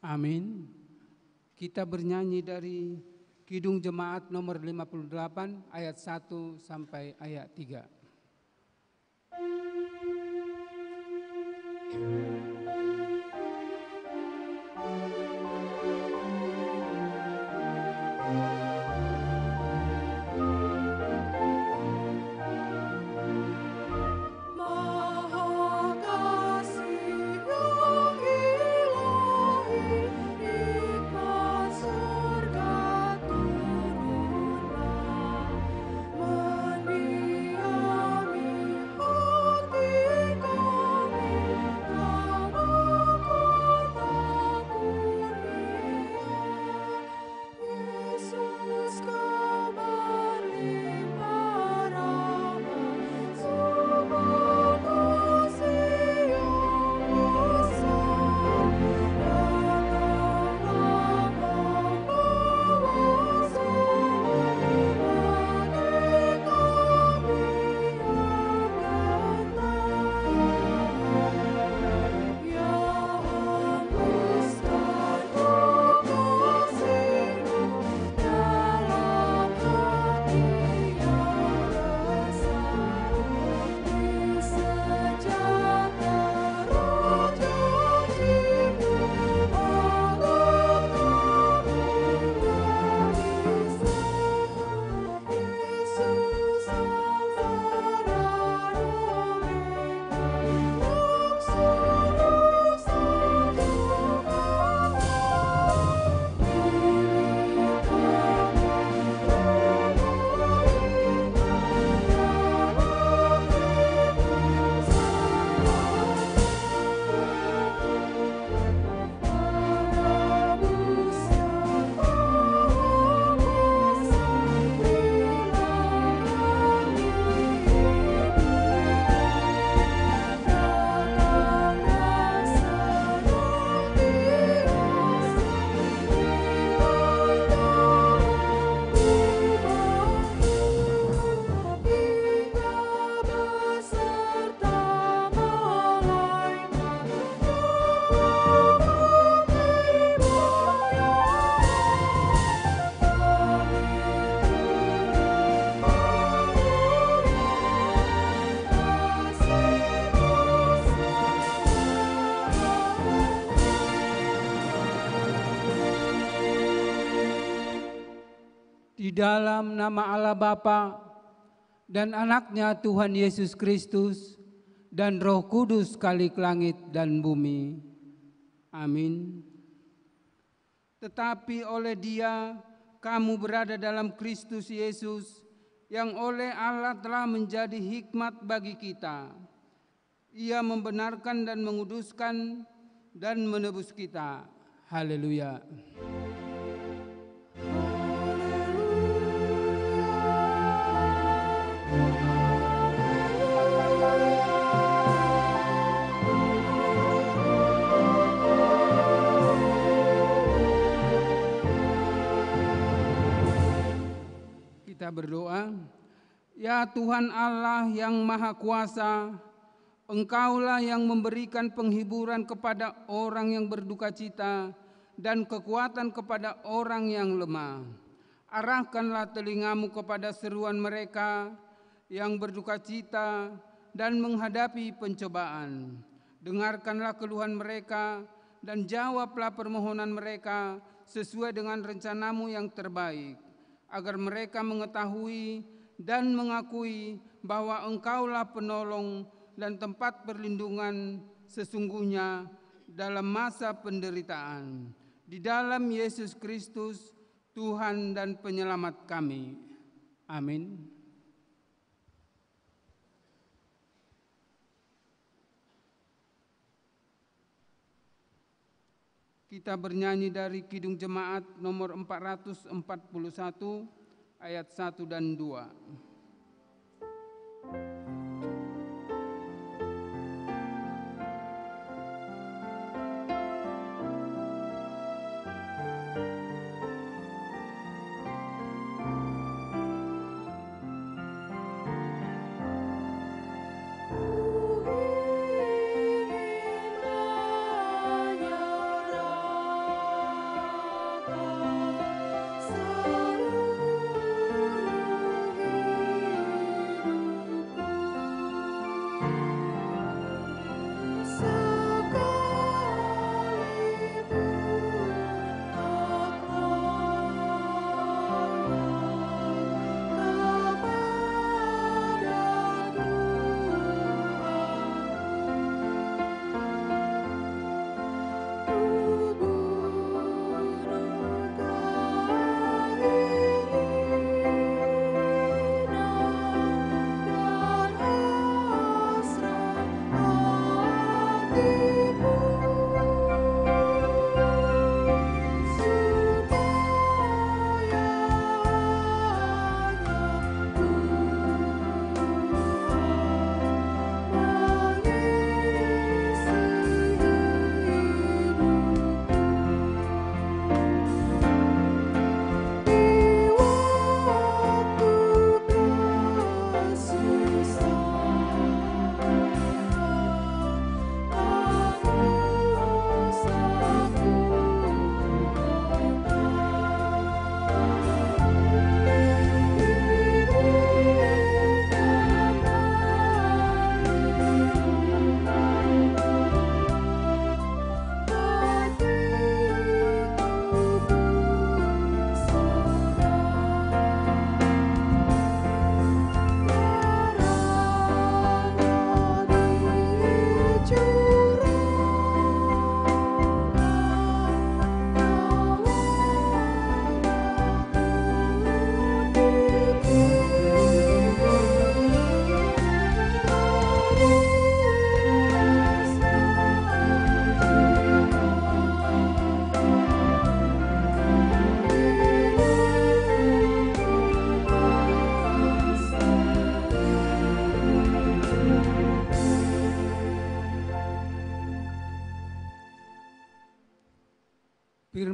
Amin. Kita bernyanyi dari Kidung Jemaat nomor 58 ayat 1 sampai ayat 3. Di dalam nama Allah Bapa dan Anaknya Tuhan Yesus Kristus dan Roh Kudus Khalik langit dan bumi. Amin. Tetapi oleh Dia kamu berada dalam Kristus Yesus, yang oleh Allah telah menjadi hikmat bagi kita. Ia membenarkan dan menguduskan dan menebus kita. Haleluya. Kita berdoa. Ya Tuhan Allah yang Maha Kuasa, Engkaulah yang memberikan penghiburan kepada orang yang berduka cita dan kekuatan kepada orang yang lemah. Arahkanlah telingamu kepada seruan mereka yang berduka cita dan menghadapi pencobaan. Dengarkanlah keluhan mereka dan jawablah permohonan mereka sesuai dengan rencanamu yang terbaik, agar mereka mengetahui dan mengakui bahwa Engkaulah penolong dan tempat perlindungan sesungguhnya dalam masa penderitaan. Di dalam Yesus Kristus, Tuhan dan Penyelamat kami. Amin. Kita bernyanyi dari Kidung Jemaat nomor 441 ayat 1 dan 2.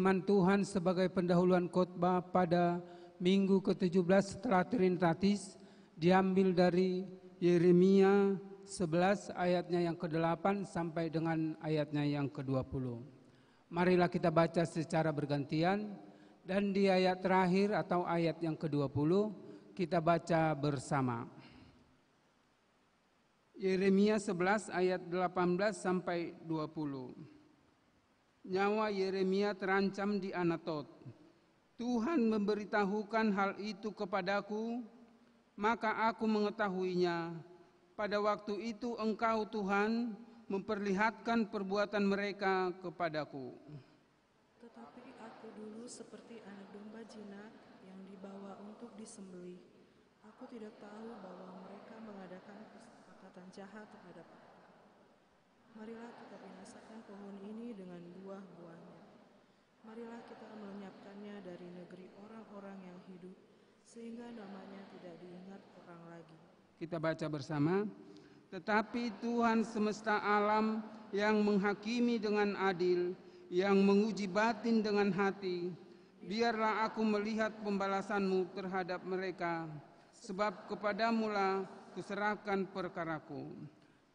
Firman Tuhan sebagai pendahuluan khotbah pada minggu ke-17 setelah Trinitatis diambil dari Yeremia 11 ayatnya yang ke-8 sampai dengan ayatnya yang ke-20. Marilah kita baca secara bergantian dan di ayat terakhir atau ayat yang ke-20 kita baca bersama. Yeremia 11 ayat 18 sampai 20. Nyawa Yeremia terancam di Anatot. Tuhan memberitahukan hal itu kepadaku, maka aku mengetahuinya. Pada waktu itu Engkau Tuhan memperlihatkan perbuatan mereka kepadaku. Tetapi aku dulu seperti anak domba jinak yang dibawa untuk disembelih. Aku tidak tahu bahwa mereka mengadakan kesepakatan jahat terhadap aku. Marilah kita binasakan pohon ini dengan buah-buahnya. Marilah kita melenyapkannya dari negeri orang-orang yang hidup, sehingga namanya tidak diingat orang lagi. Kita baca bersama. Tetapi Tuhan semesta alam yang menghakimi dengan adil, yang menguji batin dengan hati, biarlah aku melihat pembalasan-Mu terhadap mereka, sebab kepadamu-lah kuserahkan perkaraku.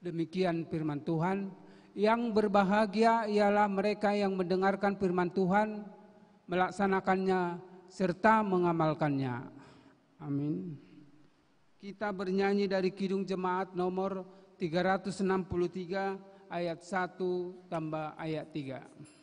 Demikian firman Tuhan. Yang berbahagia ialah mereka yang mendengarkan firman Tuhan, melaksanakannya, serta mengamalkannya. Amin. Kita bernyanyi dari Kidung Jemaat nomor 363 ayat 1 tambah ayat 3.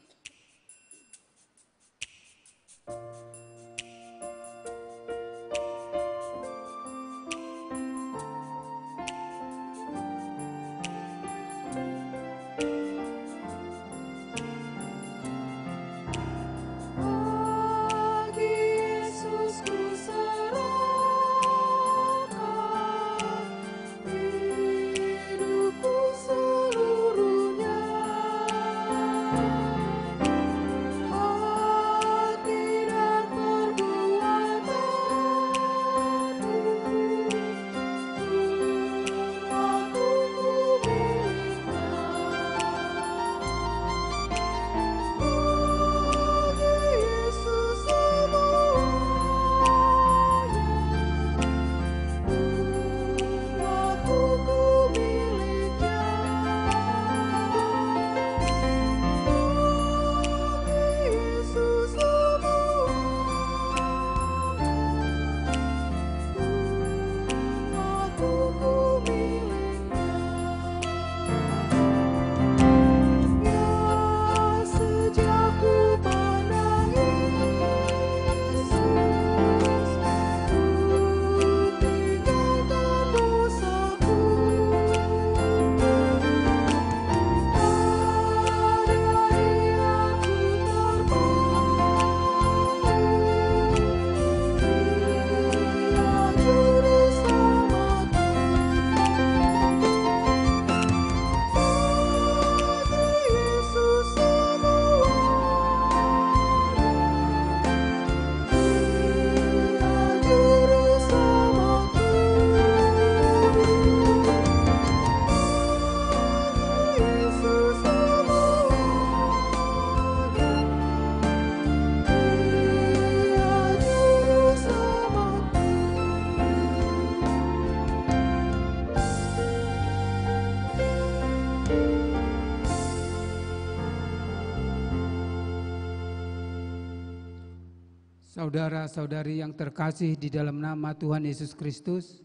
Saudara-saudari yang terkasih di dalam nama Tuhan Yesus Kristus,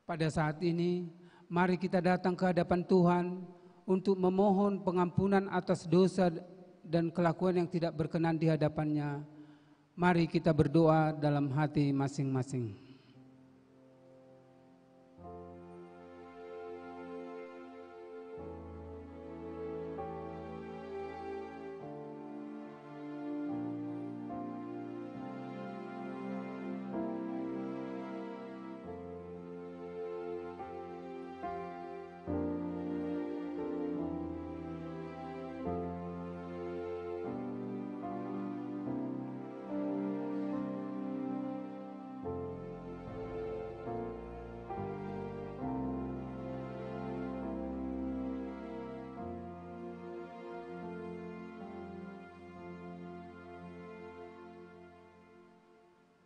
pada saat ini mari kita datang ke hadapan Tuhan untuk memohon pengampunan atas dosa dan kelakuan yang tidak berkenan di hadapannya. Mari kita berdoa dalam hati masing-masing.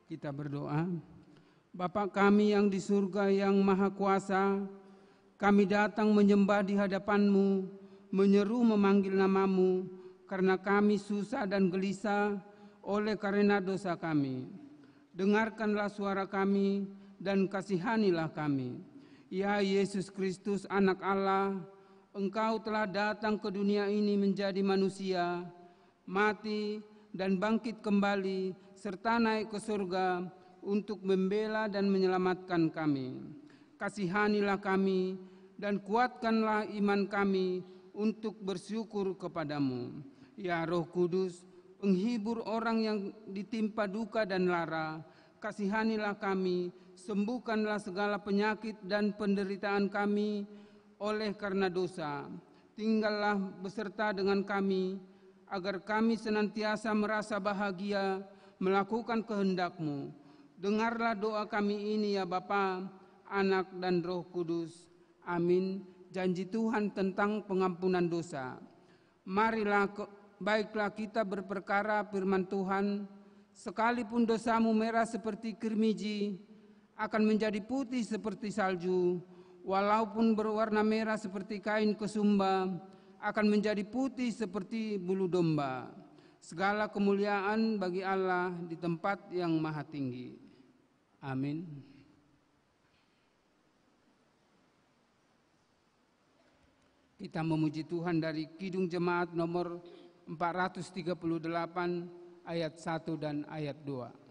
Kita berdoa. Bapa kami yang di surga yang maha kuasa, kami datang menyembah di hadapan-Mu, menyeru memanggil nama-Mu, karena kami susah dan gelisah oleh karena dosa kami. Dengarkanlah suara kami dan kasihanilah kami. Ya Yesus Kristus, Anak Allah, Engkau telah datang ke dunia ini menjadi manusia, mati dan bangkit kembali, serta naik ke surga untuk membela dan menyelamatkan kami. Kasihanilah kami dan kuatkanlah iman kami untuk bersyukur kepadamu. Ya Roh Kudus, penghibur orang yang ditimpa duka dan lara, kasihanilah kami, sembuhkanlah segala penyakit dan penderitaan kami oleh karena dosa. Tinggallah beserta dengan kami, agar kami senantiasa merasa bahagia melakukan kehendak-Mu. Dengarlah doa kami ini ya Bapa, Anak dan Roh Kudus. Amin. Janji Tuhan tentang pengampunan dosa. Marilah baiklah kita berperkara firman Tuhan, sekalipun dosamu merah seperti kirmiji, akan menjadi putih seperti salju, walaupun berwarna merah seperti kain kesumba, akan menjadi putih seperti bulu domba. Segala kemuliaan bagi Allah di tempat yang maha tinggi. Amin. Kita memuji Tuhan dari Kidung Jemaat nomor 438 ayat 1 dan ayat 2.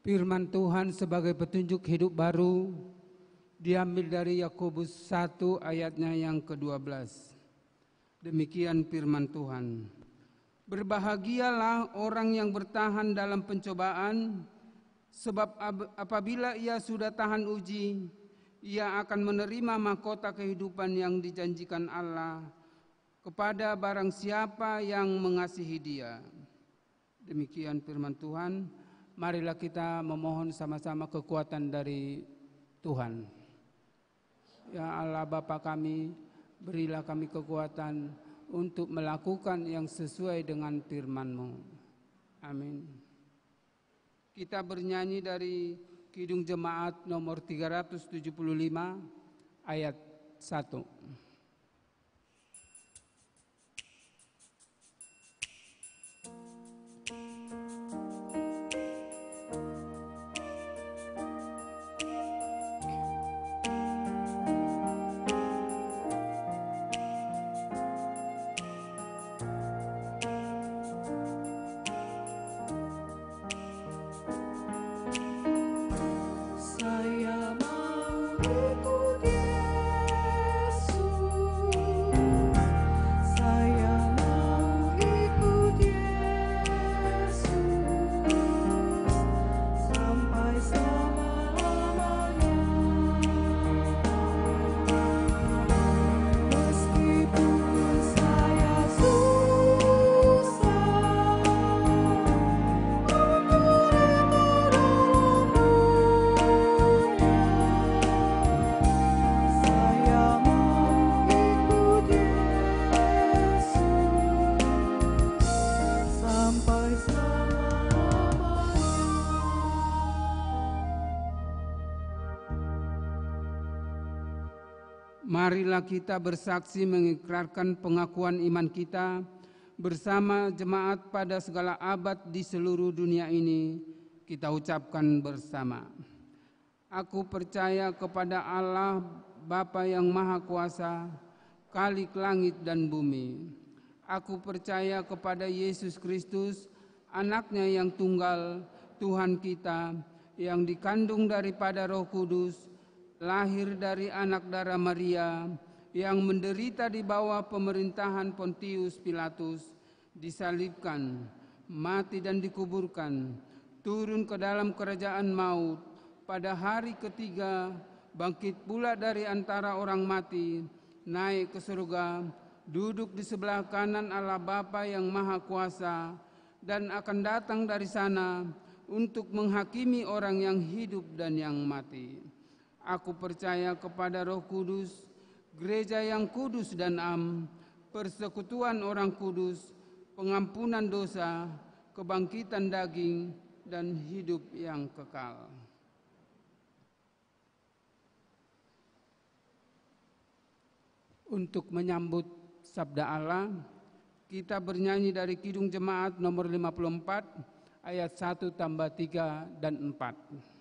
Firman Tuhan sebagai petunjuk hidup baru diambil dari Yakobus 1 ayatnya yang ke-12. Demikian firman Tuhan. Berbahagialah orang yang bertahan dalam pencobaan, sebab apabila ia sudah tahan uji, ia akan menerima mahkota kehidupan yang dijanjikan Allah kepada barang siapa yang mengasihi Dia. Demikian firman Tuhan. Marilah kita memohon sama-sama kekuatan dari Tuhan. Ya Allah Bapa kami, berilah kami kekuatan untuk melakukan yang sesuai dengan firman-Mu. Amin. Kita bernyanyi dari Kidung Jemaat nomor 375 ayat 1. Marilah kita bersaksi mengikrarkan pengakuan iman kita bersama jemaat pada segala abad di seluruh dunia ini. Kita ucapkan bersama. Aku percaya kepada Allah Bapa yang Maha Kuasa, Khalik langit dan bumi. Aku percaya kepada Yesus Kristus, Anaknya yang tunggal, Tuhan kita, yang dikandung daripada Roh Kudus, lahir dari anak darah Maria, yang menderita di bawah pemerintahan Pontius Pilatus, disalibkan, mati dan dikuburkan, turun ke dalam kerajaan maut, pada hari ketiga bangkit pula dari antara orang mati, naik ke surga, duduk di sebelah kanan Allah Bapa yang Maha Kuasa, dan akan datang dari sana untuk menghakimi orang yang hidup dan yang mati. Aku percaya kepada Roh Kudus, gereja yang kudus dan am, persekutuan orang kudus, pengampunan dosa, kebangkitan daging, dan hidup yang kekal. Untuk menyambut sabda Allah, kita bernyanyi dari Kidung Jemaat nomor 54, ayat 1 tambah 3 dan 4.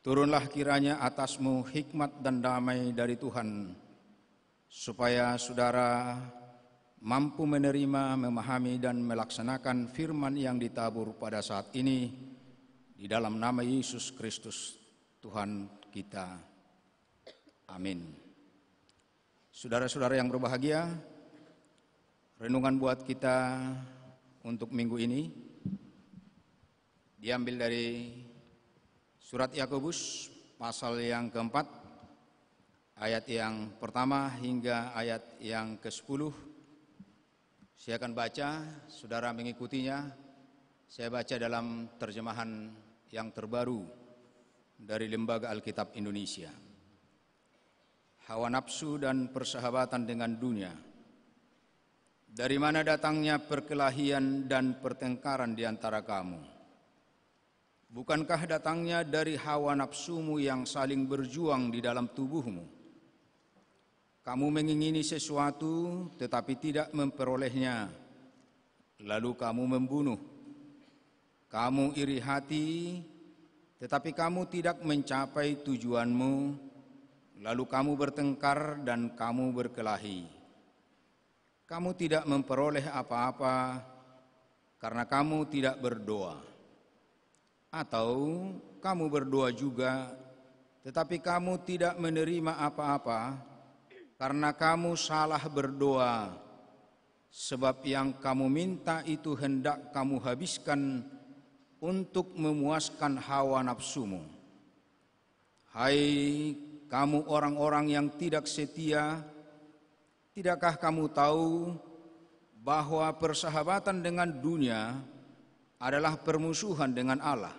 Turunlah kiranya atasmu hikmat dan damai dari Tuhan, supaya saudara mampu menerima, memahami, dan melaksanakan firman yang ditabur pada saat ini, di dalam nama Yesus Kristus, Tuhan kita. Amin. Saudara-saudara yang berbahagia, renungan buat kita untuk minggu ini diambil dari Surat Yakobus pasal yang keempat, ayat yang pertama hingga ayat yang ke-10. Saya akan baca, saudara mengikutinya. Saya baca dalam terjemahan yang terbaru dari Lembaga Alkitab Indonesia. Hawa nafsu dan persahabatan dengan dunia. Dari mana datangnya perkelahian dan pertengkaran di antara kamu? Bukankah datangnya dari hawa nafsumu yang saling berjuang di dalam tubuhmu? Kamu mengingini sesuatu tetapi tidak memperolehnya, lalu kamu membunuh. Kamu iri hati tetapi kamu tidak mencapai tujuanmu, lalu kamu bertengkar dan kamu berkelahi. Kamu tidak memperoleh apa-apa karena kamu tidak berdoa. Atau kamu berdoa juga, tetapi kamu tidak menerima apa-apa karena kamu salah berdoa, sebab yang kamu minta itu hendak kamu habiskan untuk memuaskan hawa nafsumu. Hai kamu orang-orang yang tidak setia, tidakkah kamu tahu bahwa persahabatan dengan dunia adalah permusuhan dengan Allah?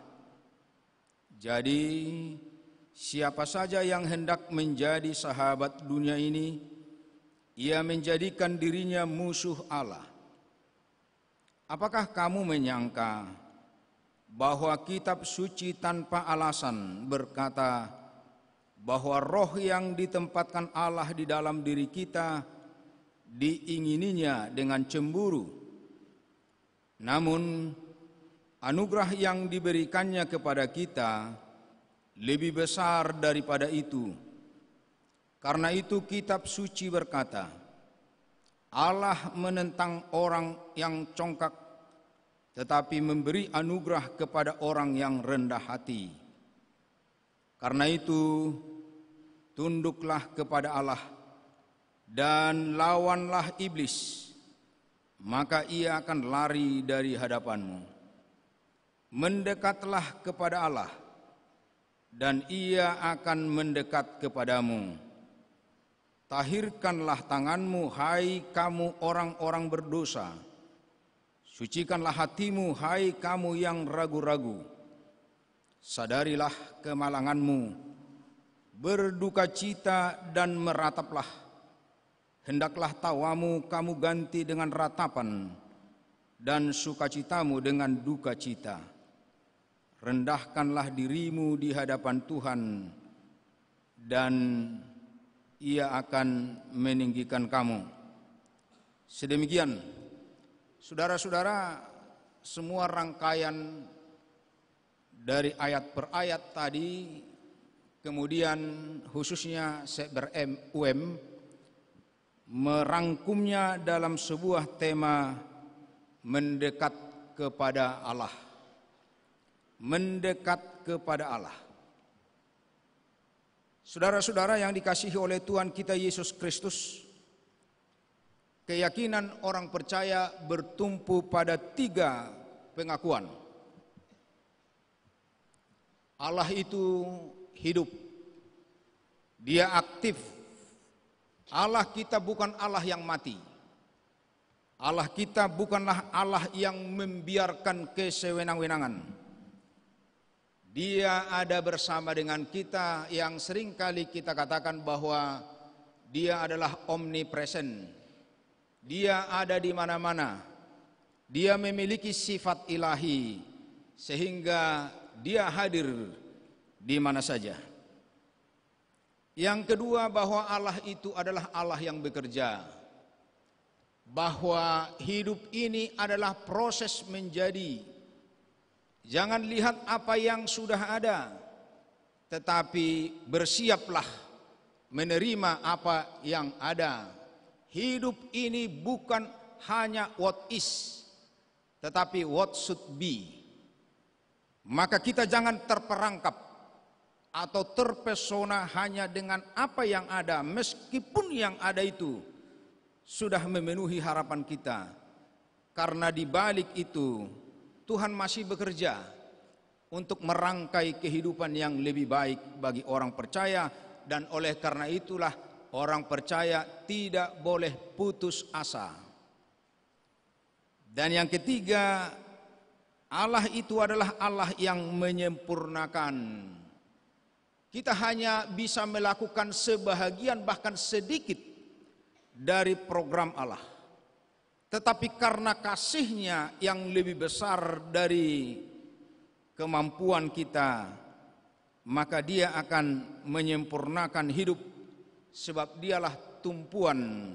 Jadi siapa saja yang hendak menjadi sahabat dunia ini, ia menjadikan dirinya musuh Allah. Apakah kamu menyangka bahwa kitab suci tanpa alasan berkata bahwa roh yang ditempatkan Allah di dalam diri kita diingininya dengan cemburu? Namun anugerah yang diberikannya kepada kita lebih besar daripada itu. Karena itu kitab suci berkata, Allah menentang orang yang congkak, tetapi memberi anugerah kepada orang yang rendah hati. Karena itu, tunduklah kepada Allah dan lawanlah iblis, maka ia akan lari dari hadapanmu. Mendekatlah kepada Allah, dan ia akan mendekat kepadamu. Tahirkanlah tanganmu, hai kamu orang-orang berdosa. Sucikanlah hatimu, hai kamu yang ragu-ragu. Sadarilah kemalanganmu, berduka cita dan merataplah. Hendaklah tawamu kamu ganti dengan ratapan, dan sukacitamu dengan duka cita. Rendahkanlah dirimu di hadapan Tuhan, dan Ia akan meninggikan kamu. Sedemikian, saudara-saudara, semua rangkaian dari ayat per ayat tadi, kemudian khususnya Sekber UM merangkumnya dalam sebuah tema mendekat kepada Allah. Mendekat kepada Allah. Saudara-saudara yang dikasihi oleh Tuhan kita Yesus Kristus, keyakinan orang percaya bertumpu pada 3 pengakuan. Allah itu hidup, Dia aktif. Allah kita bukan Allah yang mati. Allah kita bukanlah Allah yang membiarkan kesewenang-wenangan. Dia ada bersama dengan kita, yang seringkali kita katakan bahwa Dia adalah omnipresent. Dia ada di mana-mana. Dia memiliki sifat ilahi sehingga Dia hadir di mana saja. Yang kedua, bahwa Allah itu adalah Allah yang bekerja. Bahwa hidup ini adalah proses menjadi. Jangan lihat apa yang sudah ada, tetapi bersiaplah menerima apa yang ada. Hidup ini bukan hanya what is, tetapi what should be. Maka kita jangan terperangkap atau terpesona hanya dengan apa yang ada, meskipun yang ada itu sudah memenuhi harapan kita. Karena di balik itu Tuhan masih bekerja untuk merangkai kehidupan yang lebih baik bagi orang percaya, dan oleh karena itulah orang percaya tidak boleh putus asa. Dan yang ketiga, Allah itu adalah Allah yang menyempurnakan. Kita hanya bisa melakukan sebahagian bahkan sedikit dari program Allah. Tetapi karena kasih-Nya yang lebih besar dari kemampuan kita, maka Dia akan menyempurnakan hidup, sebab Dialah tumpuan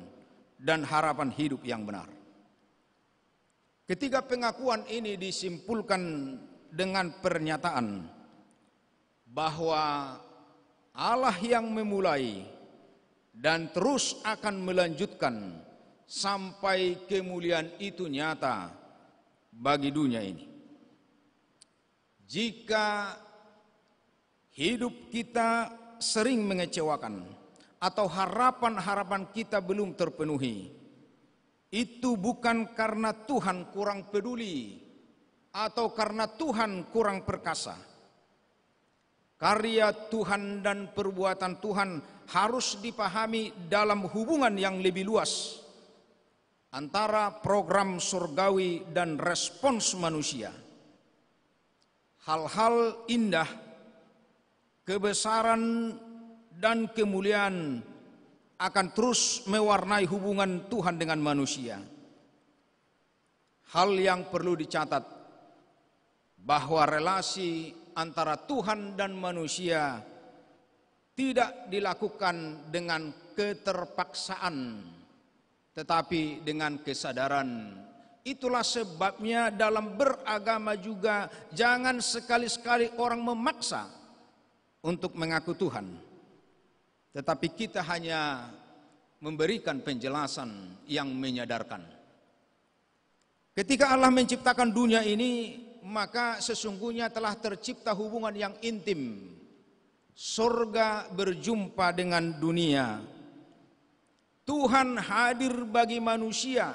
dan harapan hidup yang benar. Ketiga pengakuan ini disimpulkan dengan pernyataan bahwa Allah yang memulai dan terus akan melanjutkan sampai kemuliaan itu nyata bagi dunia ini. Jika hidup kita sering mengecewakan atau harapan-harapan kita belum terpenuhi, itu bukan karena Tuhan kurang peduli atau karena Tuhan kurang perkasa. Karya Tuhan dan perbuatan Tuhan harus dipahami dalam hubungan yang lebih luas antara program surgawi dan respons manusia. Hal-hal indah, kebesaran dan kemuliaan akan terus mewarnai hubungan Tuhan dengan manusia. Hal yang perlu dicatat bahwa relasi antara Tuhan dan manusia tidak dilakukan dengan keterpaksaan, tetapi dengan kesadaran. Itulah sebabnya dalam beragama juga jangan sekali-sekali orang memaksa untuk mengaku Tuhan, tetapi kita hanya memberikan penjelasan yang menyadarkan. Ketika Allah menciptakan dunia ini, maka sesungguhnya telah tercipta hubungan yang intim. Surga berjumpa dengan dunia. Tuhan hadir bagi manusia.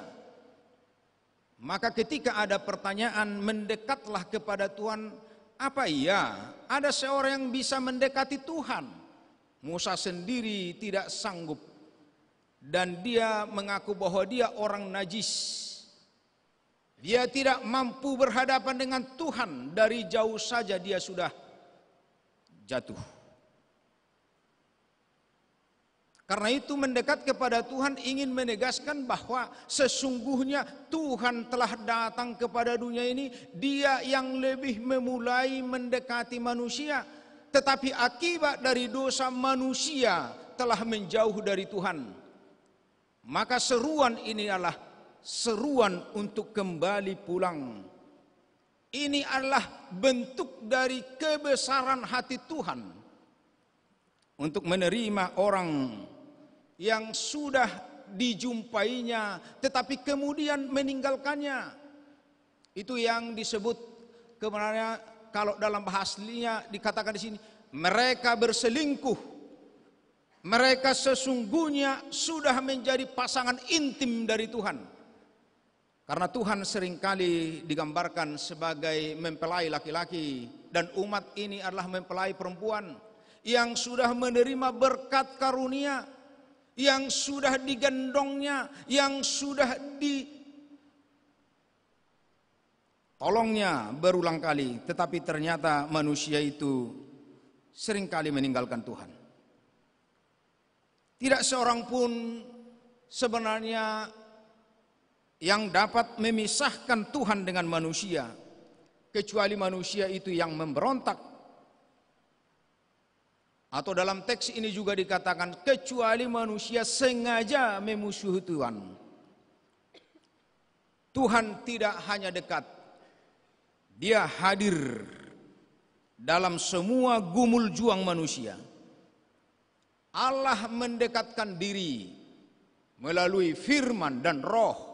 Maka ketika ada pertanyaan, mendekatlah kepada Tuhan. Apa iya ada seorang yang bisa mendekati Tuhan? Musa sendiri tidak sanggup. Dan dia mengaku bahwa dia orang najis. Dia tidak mampu berhadapan dengan Tuhan, dari jauh saja dia sudah jatuh. Karena itu mendekat kepada Tuhan ingin menegaskan bahwa sesungguhnya Tuhan telah datang kepada dunia ini, Dia yang lebih memulai mendekati manusia, tetapi akibat dari dosa manusia telah menjauh dari Tuhan. Maka seruan ini adalah seruan untuk kembali pulang. Ini adalah bentuk dari kebesaran hati Tuhan untuk menerima orang yang sudah dijumpainya tetapi kemudian meninggalkannya. Itu yang disebut kebenarannya, kalau dalam bahasa aslinya dikatakan di sini, mereka berselingkuh. Mereka sesungguhnya sudah menjadi pasangan intim dari Tuhan. Karena Tuhan seringkali digambarkan sebagai mempelai laki-laki, dan umat ini adalah mempelai perempuan yang sudah menerima berkat karunia, yang sudah digendongnya, yang sudah ditolongnya berulang kali. Tetapi ternyata manusia itu seringkali meninggalkan Tuhan. Tidak seorang pun sebenarnya yang dapat memisahkan Tuhan dengan manusia, kecuali manusia itu yang memberontak. Atau dalam teks ini juga dikatakan, kecuali manusia sengaja memusuhi Tuhan. Tuhan tidak hanya dekat, Dia hadir dalam semua gumul juang manusia. Allah mendekatkan diri melalui firman dan roh.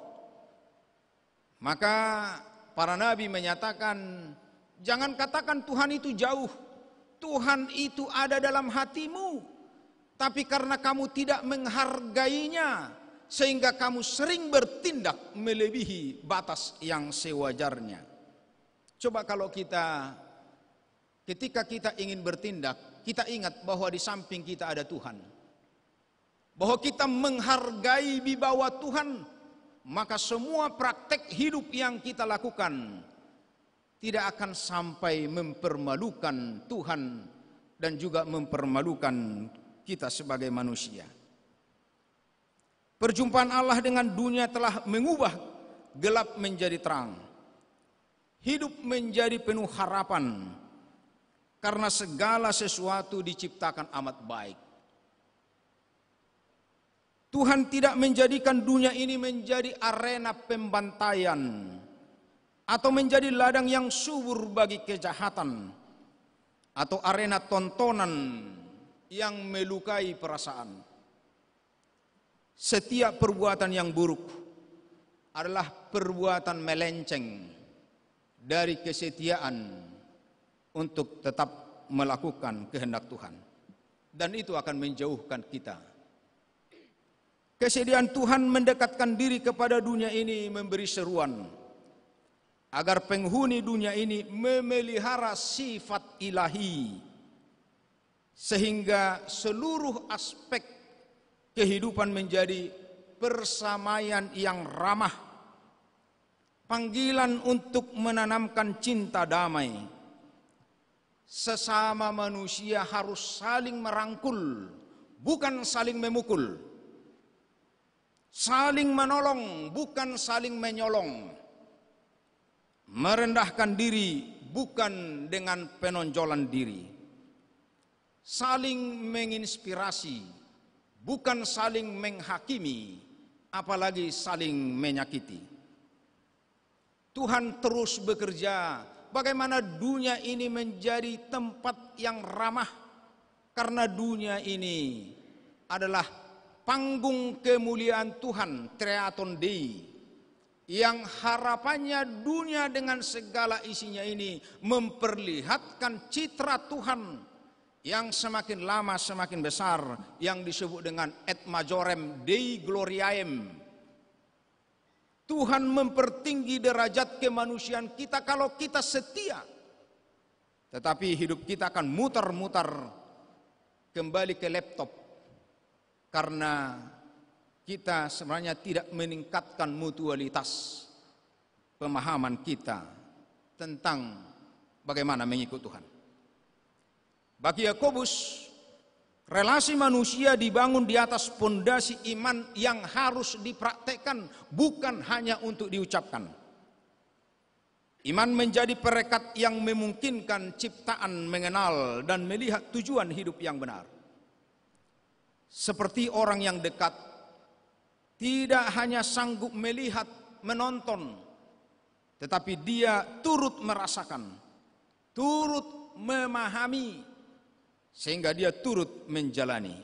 Maka para nabi menyatakan, jangan katakan Tuhan itu jauh. Tuhan itu ada dalam hatimu. Tapi karena kamu tidak menghargainya, sehingga kamu sering bertindak melebihi batas yang sewajarnya. Coba kalau ketika kita ingin bertindak, kita ingat bahwa di samping kita ada Tuhan. Bahwa kita menghargai di bawah Tuhan. Maka semua praktek hidup yang kita lakukan tidak akan sampai mempermalukan Tuhan dan juga mempermalukan kita sebagai manusia. Perjumpaan Allah dengan dunia telah mengubah gelap menjadi terang. Hidup menjadi penuh harapan karena segala sesuatu diciptakan amat baik. Tuhan tidak menjadikan dunia ini menjadi arena pembantaian atau menjadi ladang yang subur bagi kejahatan. atau arena tontonan yang melukai perasaan. Setiap perbuatan yang buruk adalah perbuatan melenceng dari kesetiaan untuk tetap melakukan kehendak Tuhan. Dan itu akan menjauhkan kita. Kesediaan Tuhan mendekatkan diri kepada dunia ini memberi seruan agar penghuni dunia ini memelihara sifat ilahi, sehingga seluruh aspek kehidupan menjadi persamaian yang ramah. Panggilan untuk menanamkan cinta damai. Sesama manusia harus saling merangkul, bukan saling memukul. Saling menolong, bukan saling menyolong. Merendahkan diri, bukan dengan penonjolan diri. Saling menginspirasi, bukan saling menghakimi, apalagi saling menyakiti. Tuhan terus bekerja bagaimana dunia ini menjadi tempat yang ramah, karena dunia ini adalah panggung kemuliaan Tuhan, Triaton Dei, yang harapannya dunia dengan segala isinya ini memperlihatkan citra Tuhan yang semakin lama semakin besar, yang disebut dengan et majorem Dei gloriaem. Tuhan mempertinggi derajat kemanusiaan kita kalau kita setia. Tetapi hidup kita akan muter-muter kembali ke laptop, karena kita sebenarnya tidak meningkatkan mutualitas pemahaman kita tentang bagaimana mengikut Tuhan. Bagi Yakobus, relasi manusia dibangun di atas pondasi iman yang harus dipraktekkan, bukan hanya untuk diucapkan. Iman menjadi perekat yang memungkinkan ciptaan mengenal dan melihat tujuan hidup yang benar. Seperti orang yang dekat, tidak hanya sanggup melihat, menonton, tetapi dia turut merasakan, turut memahami, sehingga dia turut menjalani.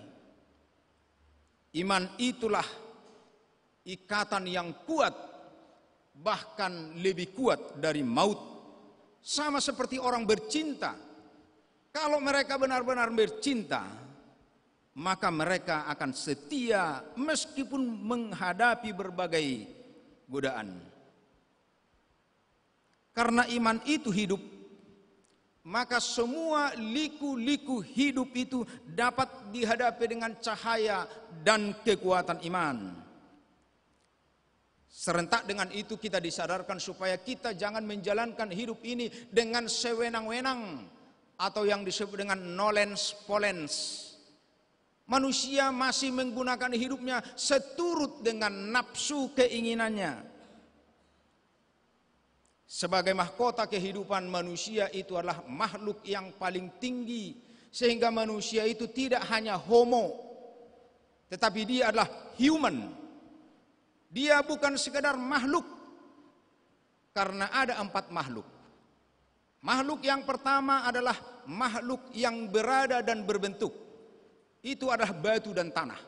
Iman itulah ikatan yang kuat, bahkan lebih kuat dari maut. Sama seperti orang bercinta. Kalau mereka benar-benar bercinta, maka mereka akan setia meskipun menghadapi berbagai godaan. Karena iman itu hidup, maka semua liku-liku hidup itu dapat dihadapi dengan cahaya dan kekuatan iman. Serentak dengan itu kita disadarkan supaya kita jangan menjalankan hidup ini dengan sewenang-wenang atau yang disebut dengan nolens polens. Manusia masih menggunakan hidupnya seturut dengan nafsu keinginannya. Sebagai mahkota kehidupan manusia itu adalah makhluk yang paling tinggi, sehingga manusia itu tidak hanya homo, tetapi dia adalah human. Dia bukan sekedar makhluk, karena ada 4 makhluk. Makhluk yang pertama adalah makhluk yang berada dan berbentuk. Itu adalah batu dan tanah.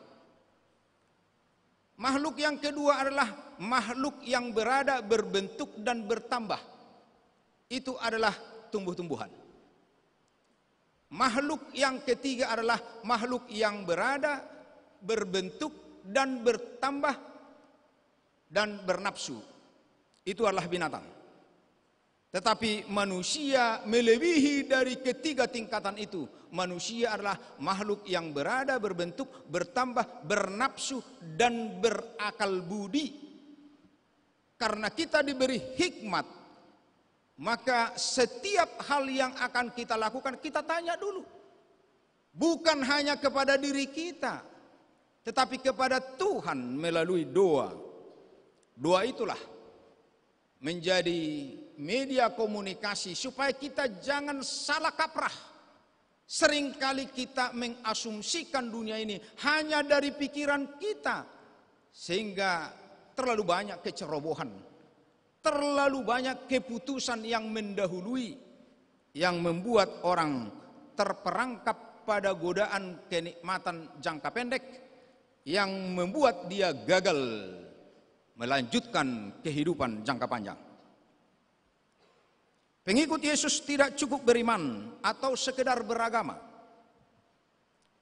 Makhluk yang kedua adalah makhluk yang berada, berbentuk dan bertambah. Itu adalah tumbuh-tumbuhan. Makhluk yang ketiga adalah makhluk yang berada, berbentuk dan bertambah dan bernafsu. Itu adalah binatang. Tetapi manusia melebihi dari ketiga tingkatan itu. Manusia adalah makhluk yang berada, berbentuk, bertambah, bernafsu, dan berakal budi. Karena kita diberi hikmat, maka setiap hal yang akan kita lakukan, kita tanya dulu. Bukan hanya kepada diri kita, tetapi kepada Tuhan melalui doa. Doa itulah menjadi media komunikasi supaya kita jangan salah kaprah. Seringkali kita mengasumsikan dunia ini hanya dari pikiran kita, sehingga terlalu banyak kecerobohan, terlalu banyak keputusan yang mendahului, yang membuat orang terperangkap pada godaan kenikmatan jangka pendek yang membuat dia gagal melanjutkan kehidupan jangka panjang. Pengikut Yesus tidak cukup beriman atau sekedar beragama.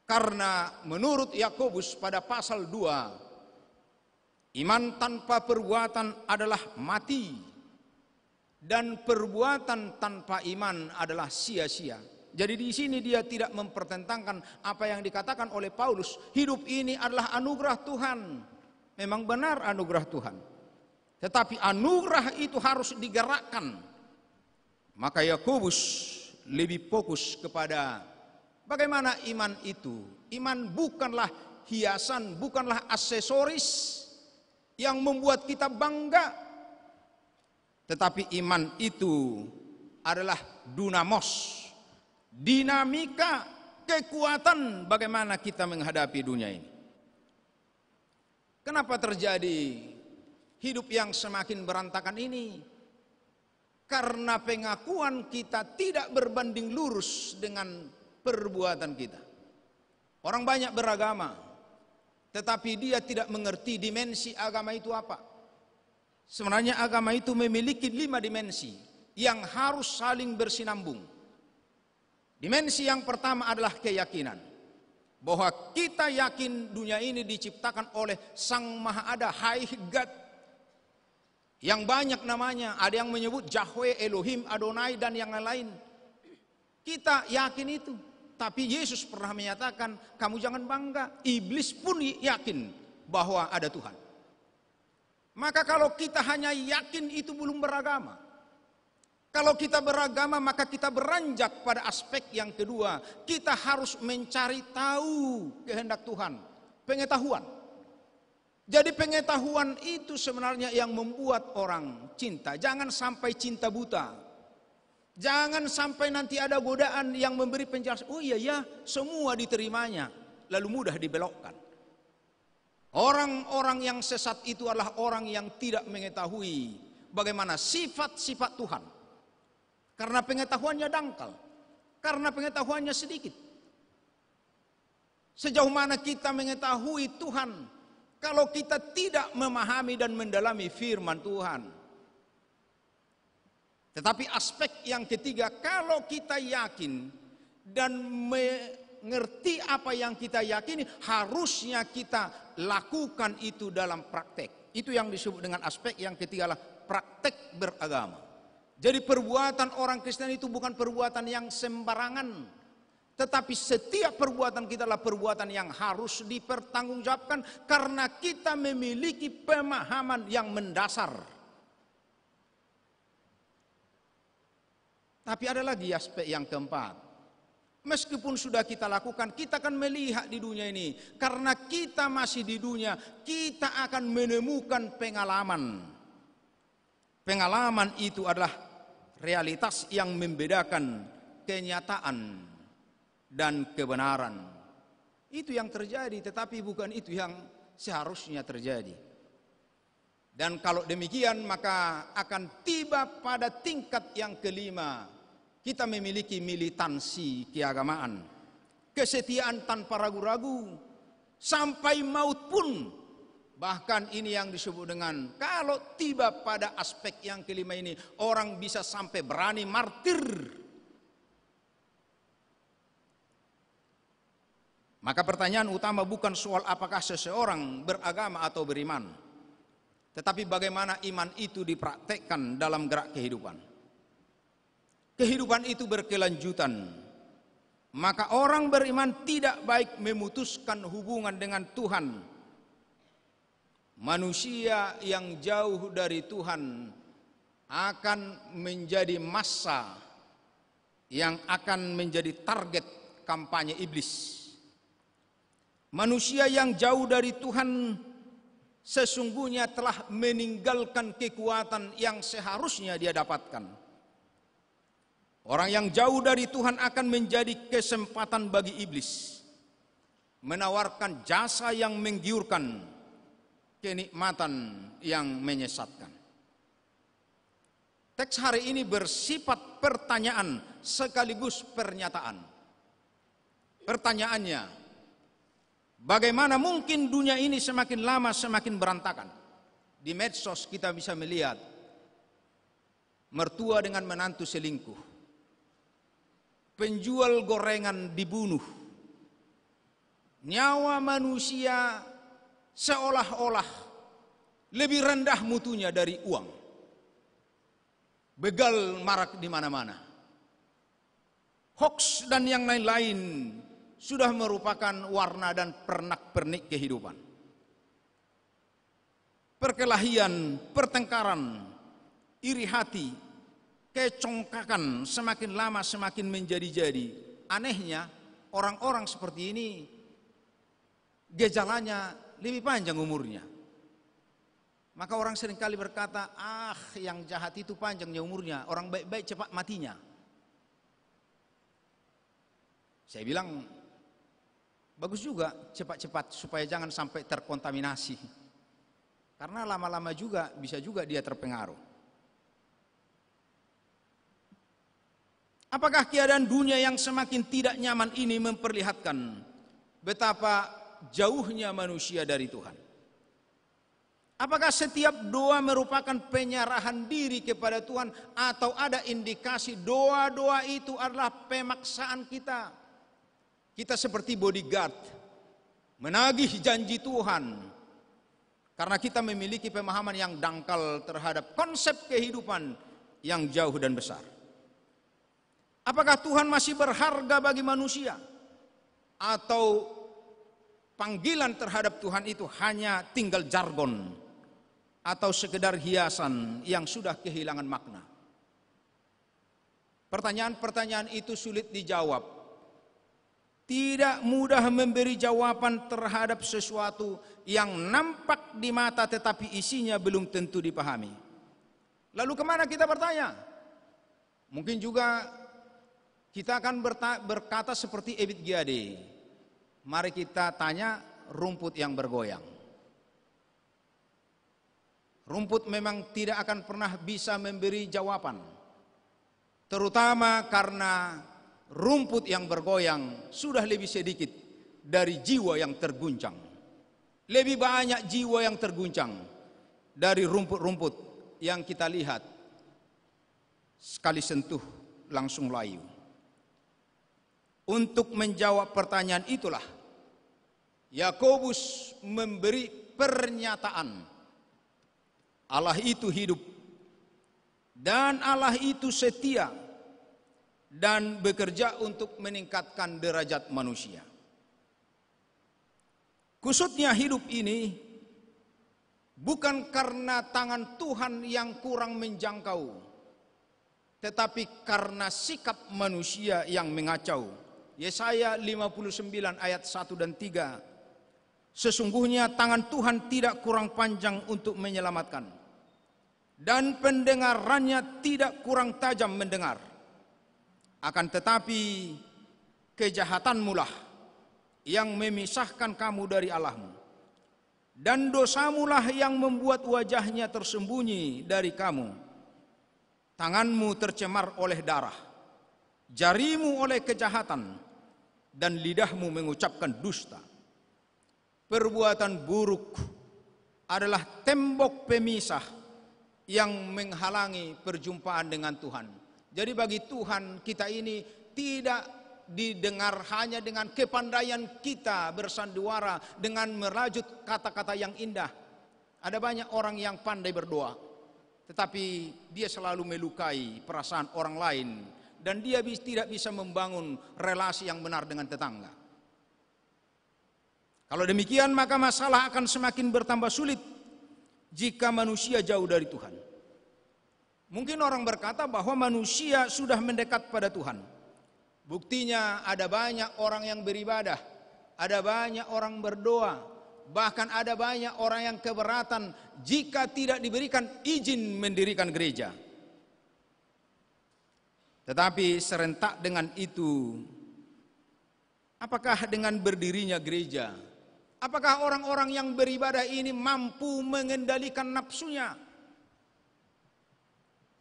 Karena menurut Yakobus pada pasal 2, iman tanpa perbuatan adalah mati, dan perbuatan tanpa iman adalah sia-sia. Jadi di sini dia tidak mempertentangkan apa yang dikatakan oleh Paulus, hidup ini adalah anugerah Tuhan. Memang benar anugerah Tuhan. Tetapi anugerah itu harus digerakkan. Maka Yakobus lebih fokus kepada bagaimana iman itu. Iman bukanlah hiasan, bukanlah aksesoris yang membuat kita bangga. Tetapi iman itu adalah dunamos, dinamika, kekuatan bagaimana kita menghadapi dunia ini. Kenapa terjadi hidup yang semakin berantakan ini? Karena pengakuan kita tidak berbanding lurus dengan perbuatan kita. Orang banyak beragama, tetapi dia tidak mengerti dimensi agama itu apa. Sebenarnya agama itu memiliki 5 dimensi yang harus saling bersinambung. Dimensi yang pertama adalah keyakinan, bahwa kita yakin dunia ini diciptakan oleh Sang Maha Ada, High God, yang banyak namanya. Ada yang menyebut Yahweh, Elohim, Adonai, dan yang lain. Kita yakin itu. Tapi Yesus pernah menyatakan, kamu jangan bangga. Iblis pun yakin bahwa ada Tuhan. Maka kalau kita hanya yakin, itu belum beragama. Kalau kita beragama, maka kita beranjak pada aspek yang kedua. Kita harus mencari tahu kehendak Tuhan. Pengetahuan. Jadi pengetahuan itu sebenarnya yang membuat orang cinta. Jangan sampai cinta buta. Jangan sampai nanti ada godaan yang memberi penjelasan. Oh iya ya, semua diterimanya. Lalu mudah dibelokkan. Orang-orang yang sesat itu adalah orang yang tidak mengetahui bagaimana sifat-sifat Tuhan. Karena pengetahuannya dangkal. Karena pengetahuannya sedikit. Sejauh mana kita mengetahui Tuhan kalau kita tidak memahami dan mendalami firman Tuhan. Tetapi aspek yang ketiga, kalau kita yakin dan mengerti apa yang kita yakini, harusnya kita lakukan itu dalam praktek. Itu yang disebut dengan aspek yang ketiga, adalah praktek beragama. Jadi perbuatan orang Kristen itu bukan perbuatan yang sembarangan. Tetapi setiap perbuatan kita adalah perbuatan yang harus dipertanggungjawabkan karena kita memiliki pemahaman yang mendasar. Tapi ada lagi aspek yang keempat. Meskipun sudah kita lakukan, kita akan melihat di dunia ini. Karena kita masih di dunia, kita akan menemukan pengalaman. Pengalaman itu adalah realitas yang membedakan kenyataan dan kebenaran. Itu yang terjadi, tetapi bukan itu yang seharusnya terjadi. Dan kalau demikian, maka akan tiba pada tingkat yang kelima. Kita memiliki militansi keagamaan, kesetiaan tanpa ragu-ragu, sampai maut pun. Bahkan ini yang disebut dengan, kalau tiba pada aspek yang kelima ini, orang bisa sampai berani martir. Maka pertanyaan utama bukan soal apakah seseorang beragama atau beriman, tetapi bagaimana iman itu dipraktekkan dalam gerak kehidupan. Kehidupan itu berkelanjutan. Maka orang beriman tidak baik memutuskan hubungan dengan Tuhan. Manusia yang jauh dari Tuhan akan menjadi massa yang akan menjadi target kampanye iblis. Manusia yang jauh dari Tuhan sesungguhnya telah meninggalkan kekuatan yang seharusnya dia dapatkan. Orang yang jauh dari Tuhan akan menjadi kesempatan bagi iblis menawarkan jasa yang menggiurkan, kenikmatan yang menyesatkan. Teks hari ini bersifat pertanyaan sekaligus pernyataan. Pertanyaannya, bagaimana mungkin dunia ini semakin lama semakin berantakan? Di medsos kita bisa melihat mertua dengan menantu selingkuh, penjual gorengan dibunuh, nyawa manusia seolah-olah lebih rendah mutunya dari uang, begal marak di mana-mana, hoax dan yang lain-lain sudah merupakan warna dan pernak-pernik kehidupan. Perkelahian, pertengkaran, iri hati, kecongkakan semakin lama semakin menjadi-jadi. Anehnya, orang-orang seperti ini gejalanya lebih panjang umurnya. Maka orang seringkali berkata, yang jahat itu panjangnya umurnya, orang baik-baik cepat matinya. Saya bilang, bagus juga cepat-cepat supaya jangan sampai terkontaminasi. Karena lama-lama juga bisa juga dia terpengaruh. Apakah keadaan dunia yang semakin tidak nyaman ini memperlihatkan betapa jauhnya manusia dari Tuhan? Apakah setiap doa merupakan penyerahan diri kepada Tuhan, atau ada indikasi doa-doa itu adalah pemaksaan kita? Kita seperti bodyguard, menagih janji Tuhan, karena kita memiliki pemahaman yang dangkal terhadap konsep kehidupan yang jauh dan besar. Apakah Tuhan masih berharga bagi manusia? Atau panggilan terhadap Tuhan itu hanya tinggal jargon atau sekedar hiasan yang sudah kehilangan makna? Pertanyaan-pertanyaan itu sulit dijawab. Tidak mudah memberi jawaban terhadap sesuatu yang nampak di mata tetapi isinya belum tentu dipahami. Lalu kemana kita bertanya? Mungkin juga kita akan berkata seperti Ebit Giade. Mari kita tanya rumput yang bergoyang. Rumput memang tidak akan pernah bisa memberi jawaban. Terutama karena rumput yang bergoyang sudah lebih sedikit dari jiwa yang terguncang. Lebih banyak jiwa yang terguncang dari rumput-rumput yang kita lihat sekali sentuh langsung layu. Untuk menjawab pertanyaan itulah Yakobus memberi pernyataan Allah itu hidup dan Allah itu setia dan bekerja untuk meningkatkan derajat manusia. Kusutnya hidup ini bukan karena tangan Tuhan yang kurang menjangkau, tetapi karena sikap manusia yang mengacau. Yesaya 59 ayat 1 dan 3. Sesungguhnya tangan Tuhan tidak kurang panjang untuk menyelamatkan, dan pendengarannya tidak kurang tajam mendengar. Akan tetapi kejahatanmu lah yang memisahkan kamu dari Allahmu, dan dosamulah yang membuat wajahnya tersembunyi dari kamu. Tanganmu tercemar oleh darah, jarimu oleh kejahatan, dan lidahmu mengucapkan dusta. Perbuatan buruk adalah tembok pemisah yang menghalangi perjumpaan dengan Tuhan. Jadi bagi Tuhan kita ini tidak didengar hanya dengan kepandaian kita bersandiwara dengan merajut kata-kata yang indah. Ada banyak orang yang pandai berdoa, tetapi dia selalu melukai perasaan orang lain, dan dia tidak bisa membangun relasi yang benar dengan tetangga. Kalau demikian maka masalah akan semakin bertambah sulit jika manusia jauh dari Tuhan. Mungkin orang berkata bahwa manusia sudah mendekat pada Tuhan. Buktinya ada banyak orang yang beribadah, ada banyak orang berdoa, bahkan ada banyak orang yang keberatan jika tidak diberikan izin mendirikan gereja. Tetapi serentak dengan itu, apakah dengan berdirinya gereja, apakah orang-orang yang beribadah ini mampu mengendalikan nafsunya?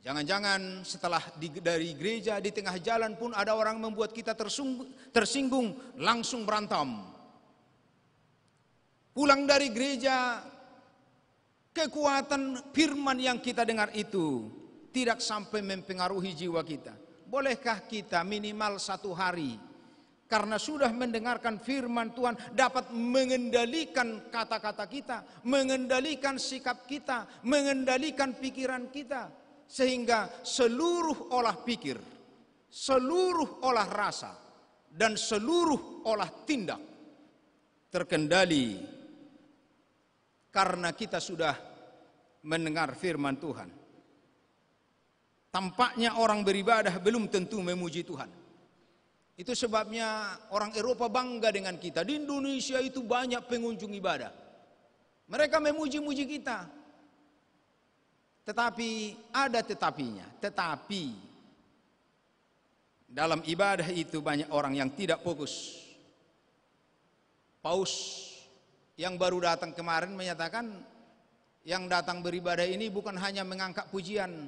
Jangan-jangan setelah dari gereja di tengah jalan pun ada orang membuat kita tersinggung, langsung berantem. Pulang dari gereja, kekuatan firman yang kita dengar itu tidak sampai mempengaruhi jiwa kita. Bolehkah kita minimal 1 hari karena sudah mendengarkan firman Tuhan dapat mengendalikan kata-kata kita, mengendalikan sikap kita, mengendalikan pikiran kita, sehingga seluruh olah pikir, seluruh olah rasa, dan seluruh olah tindak terkendali karena kita sudah mendengar firman Tuhan. Tampaknya orang beribadah belum tentu memuji Tuhan. Itu sebabnya orang Eropa bangga dengan kita. Di Indonesia itu banyak pengunjung ibadah. Mereka memuji-muji kita. Tetapi ada tetapinya. Tetapi dalam ibadah itu banyak orang yang tidak fokus. Paus yang baru datang kemarin menyatakan yang datang beribadah ini bukan hanya mengangkat pujian,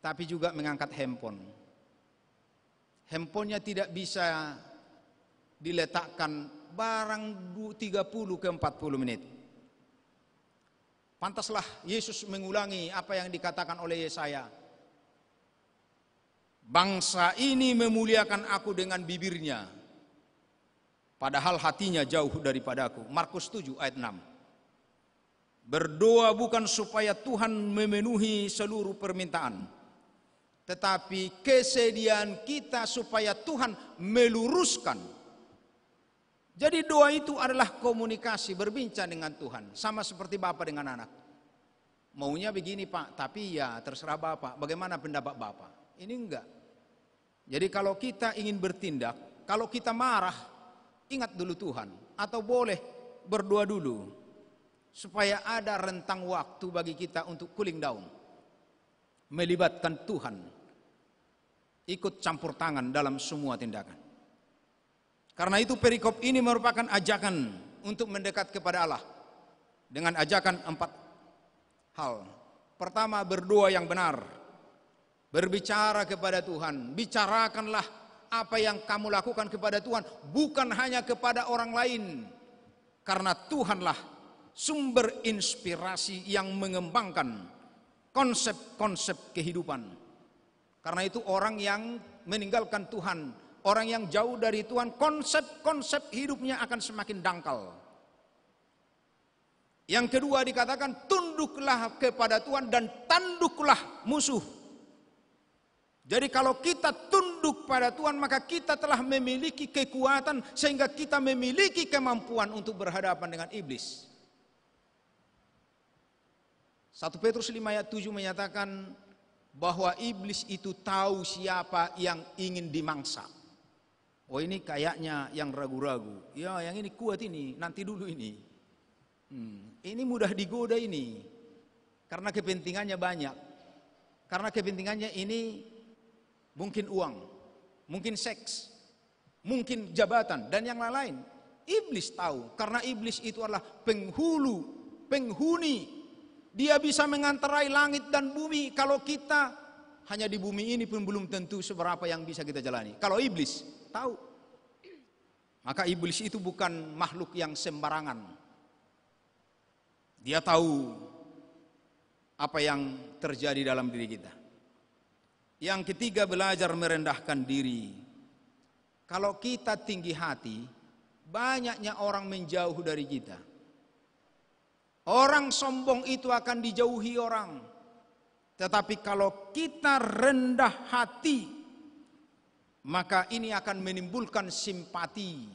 tapi juga mengangkat handphone. Handphonenya tidak bisa diletakkan barang 30 ke 40 menit. Pantaslah Yesus mengulangi apa yang dikatakan oleh Yesaya. Bangsa ini memuliakan aku dengan bibirnya, padahal hatinya jauh daripadaku. Markus 7 ayat 6. Berdoa bukan supaya Tuhan memenuhi seluruh permintaan, tetapi kesediaan kita supaya Tuhan meluruskan. Jadi doa itu adalah komunikasi, berbincang dengan Tuhan. Sama seperti Bapak dengan anak. Maunya begini Pak, tapi ya terserah Bapak. Bagaimana pendapat Bapak? Ini enggak. Jadi kalau kita ingin bertindak, kalau kita marah, ingat dulu Tuhan. Atau boleh berdoa dulu. Supaya ada rentang waktu bagi kita untuk cooling down. Melibatkan Tuhan. Ikut campur tangan dalam semua tindakan. Karena itu perikop ini merupakan ajakan untuk mendekat kepada Allah. Dengan ajakan 4 hal. Pertama, berdoa yang benar. Berbicara kepada Tuhan. Bicarakanlah apa yang kamu lakukan kepada Tuhan. Bukan hanya kepada orang lain. Karena Tuhanlah sumber inspirasi yang mengembangkan konsep-konsep kehidupan. Karena itu orang yang meninggalkan Tuhan, orang yang jauh dari Tuhan, konsep-konsep hidupnya akan semakin dangkal. Yang kedua dikatakan tunduklah kepada Tuhan dan tanduklah musuh. Jadi kalau kita tunduk pada Tuhan, maka kita telah memiliki kekuatan sehingga kita memiliki kemampuan untuk berhadapan dengan iblis. 1 Petrus 5 ayat 7 menyatakan bahwa iblis itu tahu siapa yang ingin dimangsa. Oh ini kayaknya yang ragu-ragu. Ya yang ini kuat ini, nanti dulu ini. Ini mudah digoda ini. Karena kepentingannya banyak. Karena kepentingannya ini mungkin uang, mungkin seks, mungkin jabatan, dan yang lain-lain. Iblis tahu, karena iblis itu adalah penghuni. Dia bisa mengantarai langit dan bumi. Kalau kita hanya di bumi ini pun belum tentu seberapa yang bisa kita jalani. Kalau iblis tahu. Maka iblis itu bukan makhluk yang sembarangan. Dia tahu apa yang terjadi dalam diri kita. Yang ketiga, belajar merendahkan diri. Kalau kita tinggi hati, banyaknya orang menjauh dari kita. Orang sombong itu akan dijauhi orang. Tetapi kalau kita rendah hati, maka ini akan menimbulkan simpati.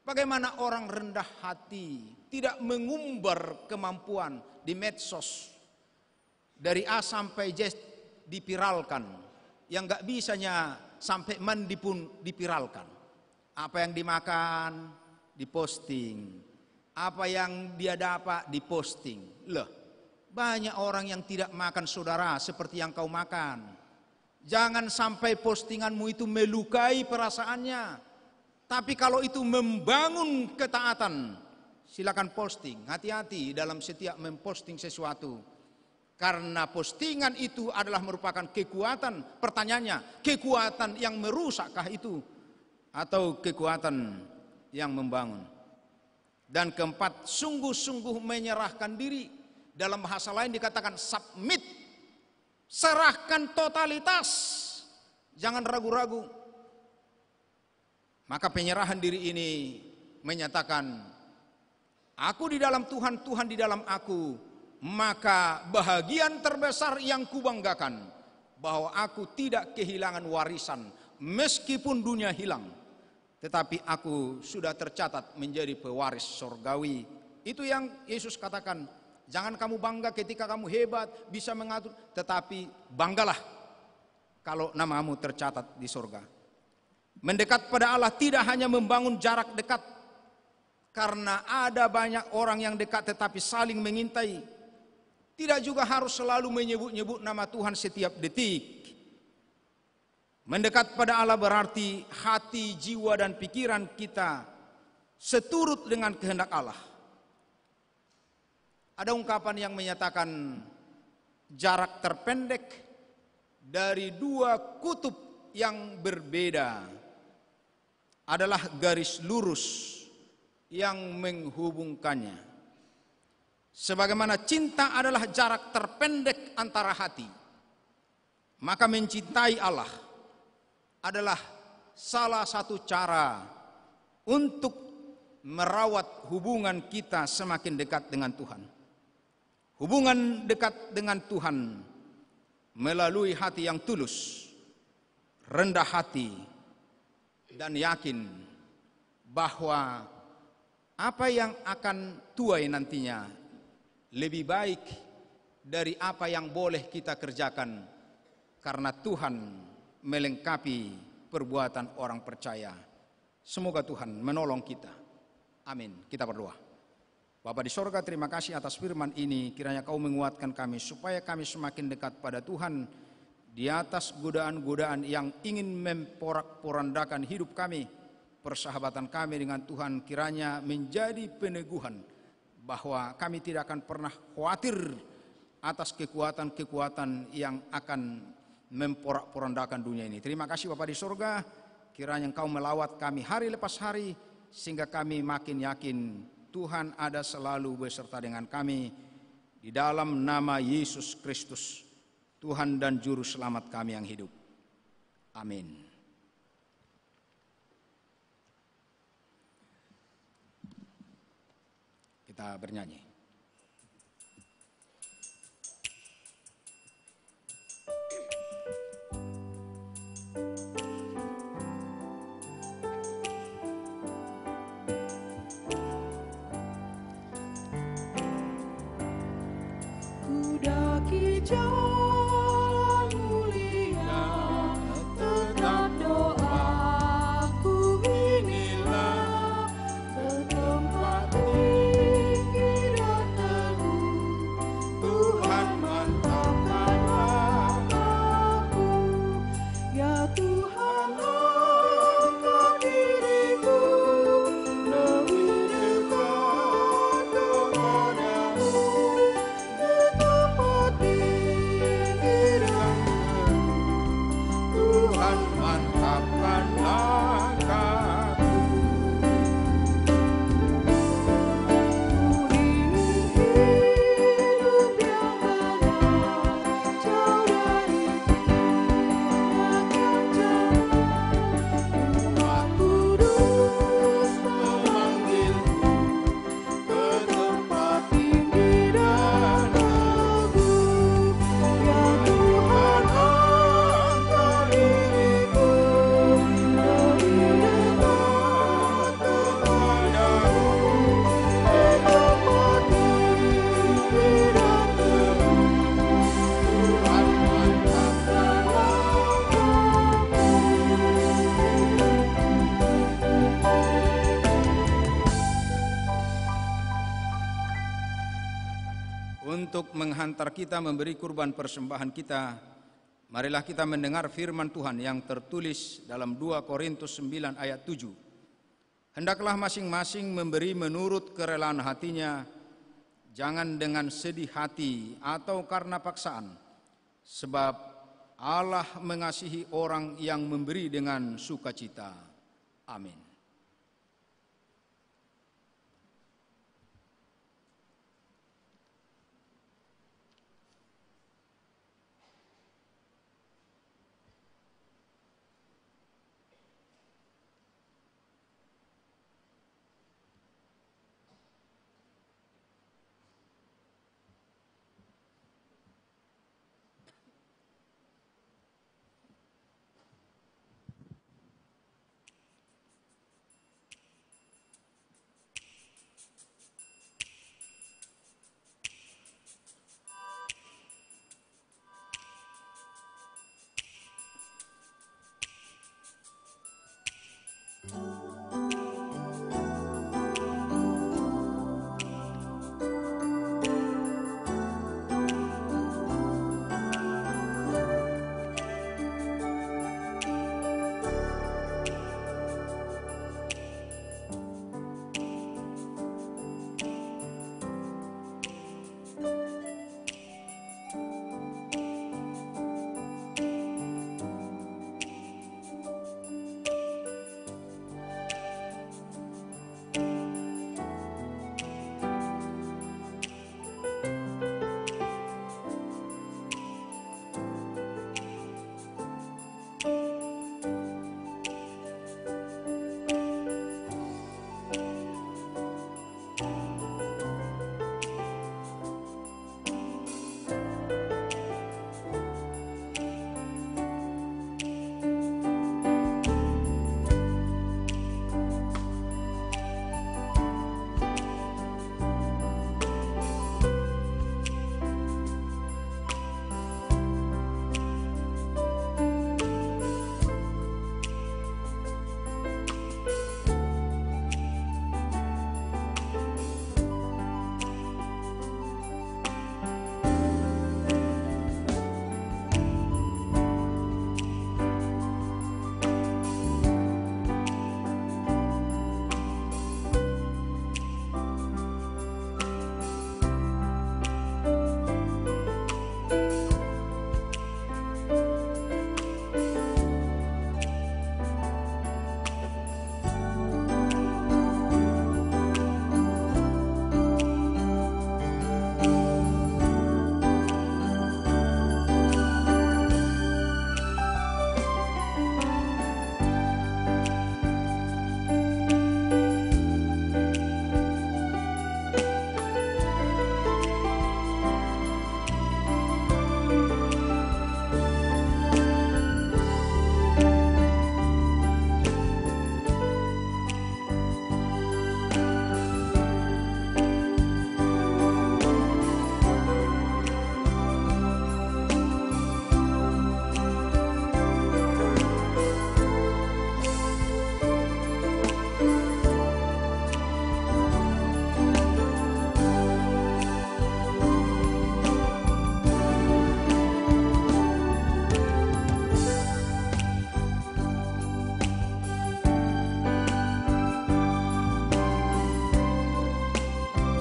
Bagaimana orang rendah hati, tidak mengumbar kemampuan di medsos. Dari A sampai Z dipiralkan. Yang gak bisanya sampai mandi pun dipiralkan. Apa yang dimakan, diposting. Apa yang dia dapat diposting. Loh, banyak orang yang tidak makan saudara seperti yang kau makan. Jangan sampai postinganmu itu melukai perasaannya. Tapi kalau itu membangun ketaatan, silakan posting. Hati-hati dalam setiap memposting sesuatu. Karena postingan itu adalah merupakan kekuatan. Pertanyaannya, kekuatan yang merusakkah itu? Atau kekuatan yang membangun? Dan keempat, sungguh-sungguh menyerahkan diri. Dalam bahasa lain dikatakan submit. Serahkan totalitas. Jangan ragu-ragu. Maka penyerahan diri ini menyatakan, aku di dalam Tuhan, Tuhan di dalam aku. Maka bahagian terbesar yang kubanggakan, bahwa aku tidak kehilangan warisan meskipun dunia hilang, tetapi aku sudah tercatat menjadi pewaris sorgawi. Itu yang Yesus katakan. Jangan kamu bangga ketika kamu hebat bisa mengatur, tetapi banggalah kalau namamu tercatat di sorga. Mendekat pada Allah tidak hanya membangun jarak dekat, karena ada banyak orang yang dekat tetapi saling mengintai. Tidak juga harus selalu menyebut-nyebut nama Tuhan setiap detik. Mendekat pada Allah berarti hati, jiwa, dan pikiran kita seturut dengan kehendak Allah. Ada ungkapan yang menyatakan jarak terpendek dari dua kutub yang berbeda adalah garis lurus yang menghubungkannya. Sebagaimana cinta adalah jarak terpendek antara hati, maka mencintai Allah adalah salah satu cara untuk merawat hubungan kita semakin dekat dengan Tuhan. Hubungan dekat dengan Tuhan melalui hati yang tulus, rendah hati, dan yakin bahwa apa yang akan tuai nantinya lebih baik dari apa yang boleh kita kerjakan, karena Tuhan melengkapi perbuatan orang percaya. Semoga Tuhan menolong kita. Amin. Kita berdoa. Bapa di sorga, terima kasih atas firman ini. Kiranya Kau menguatkan kami supaya kami semakin dekat pada Tuhan di atas godaan-godaan yang ingin memporak-porandakan hidup kami. Persahabatan kami dengan Tuhan kiranya menjadi peneguhan bahwa kami tidak akan pernah khawatir atas kekuatan-kekuatan yang akan memporak-porandakan dunia ini. Terima kasih Bapa di sorga, kiranya Engkau melawat kami hari lepas hari, sehingga kami makin yakin Tuhan ada selalu beserta dengan kami. Di dalam nama Yesus Kristus, Tuhan dan Juru Selamat kami yang hidup. Amin. Kita bernyanyi. Kudaki jalan mulia, tetap doaku inilah, ke tempat tinggi dan teguh, Tuhan mantapkan langkahku. Ya Tuhan, angkat diriku lebih dekat kepadamu. Tuhan mantapkan langkahku. Ku ingin hidup yang benar, jauh dari tindakan jahat. Umat kudus memanggilku ke tempat tinggi dan teguh. Ya Tuhan, angkat diriku lebih dekat kepadamu, ke tempat tinggi dan teguh, Tuhan mantapkan langkahku. Untuk menghantar kita memberi kurban persembahan kita, marilah kita mendengar firman Tuhan yang tertulis dalam 2 Korintus 9 ayat 7. Hendaklah masing-masing memberi menurut kerelaan hatinya, jangan dengan sedih hati atau karena paksaan, sebab Allah mengasihi orang yang memberi dengan sukacita. Amin.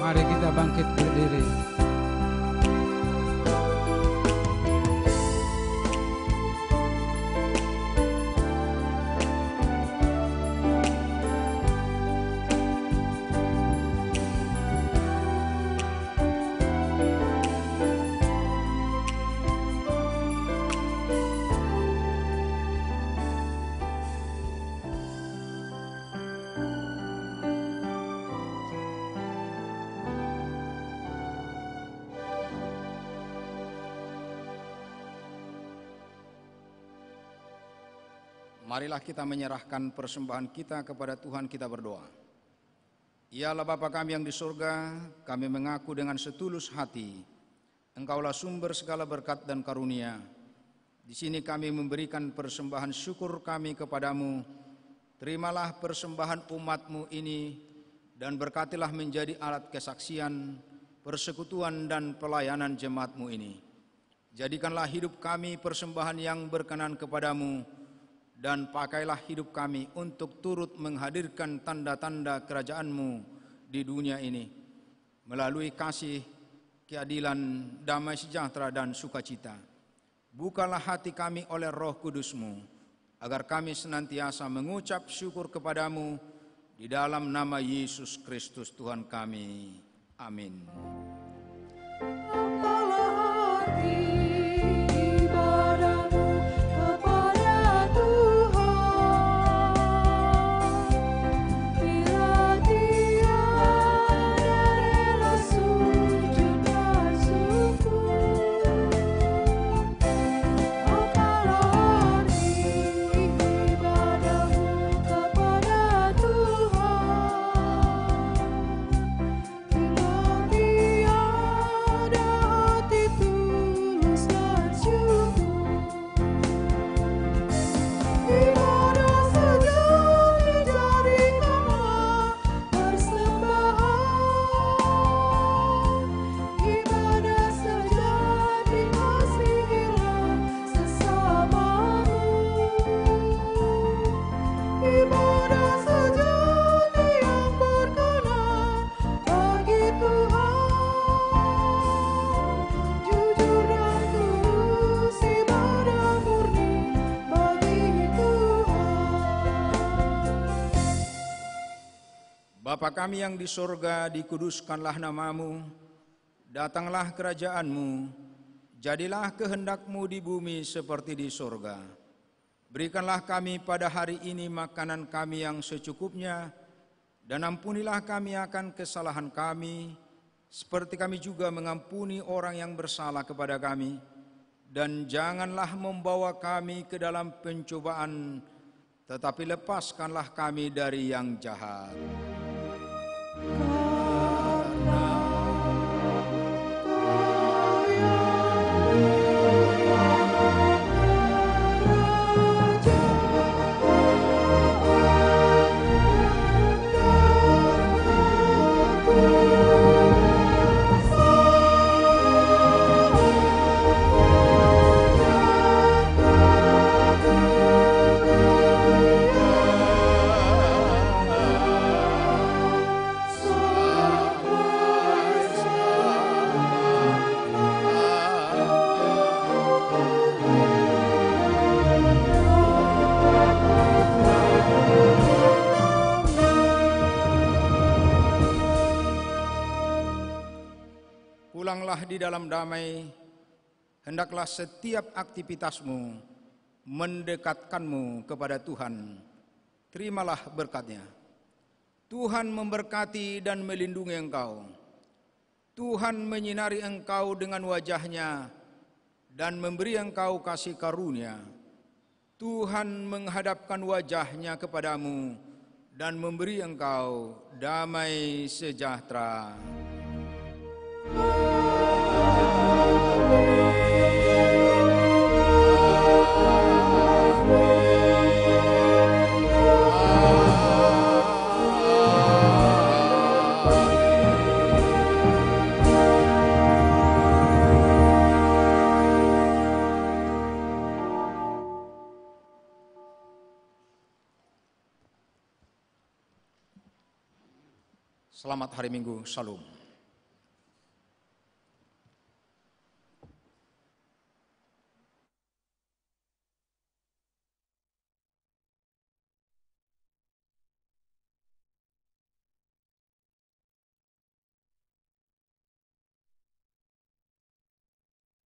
Mari kita bangkit berdiri. Marilah kita menyerahkan persembahan kita kepada Tuhan, kita berdoa. Ya Allah Bapa kami yang di surga, kami mengaku dengan setulus hati, Engkaulah sumber segala berkat dan karunia. Di sini kami memberikan persembahan syukur kami kepadamu. Terimalah persembahan umat-Mu ini dan berkatilah menjadi alat kesaksian, persekutuan dan pelayanan jemaat-Mu ini. Jadikanlah hidup kami persembahan yang berkenan kepadamu, dan pakailah hidup kami untuk turut menghadirkan tanda-tanda kerajaan-Mu di dunia ini. melalui kasih, keadilan, damai sejahtera dan sukacita. Bukalah hati kami oleh Roh Kudus-Mu, agar kami senantiasa mengucap syukur kepadamu di dalam nama Yesus Kristus Tuhan kami. Amin. Bapa kami yang di sorga, dikuduskanlah namamu, datanglah kerajaanmu, jadilah kehendak-Mu di bumi seperti di sorga. Berikanlah kami pada hari ini makanan kami yang secukupnya, dan ampunilah kami akan kesalahan kami, seperti kami juga mengampuni orang yang bersalah kepada kami. Dan janganlah membawa kami ke dalam pencobaan, tetapi lepaskanlah kami dari yang jahat. Pulanglah di dalam damai, hendaklah setiap aktivitasmu mendekatkanmu kepada Tuhan. Terimalah berkat-Nya. Tuhan memberkati dan melindungi engkau. Tuhan menyinari engkau dengan wajah-Nya dan memberi engkau kasih karunia. Tuhan menghadapkan wajah-Nya kepadamu dan memberi engkau damai sejahtera. Selamat hari Minggu, Shalom.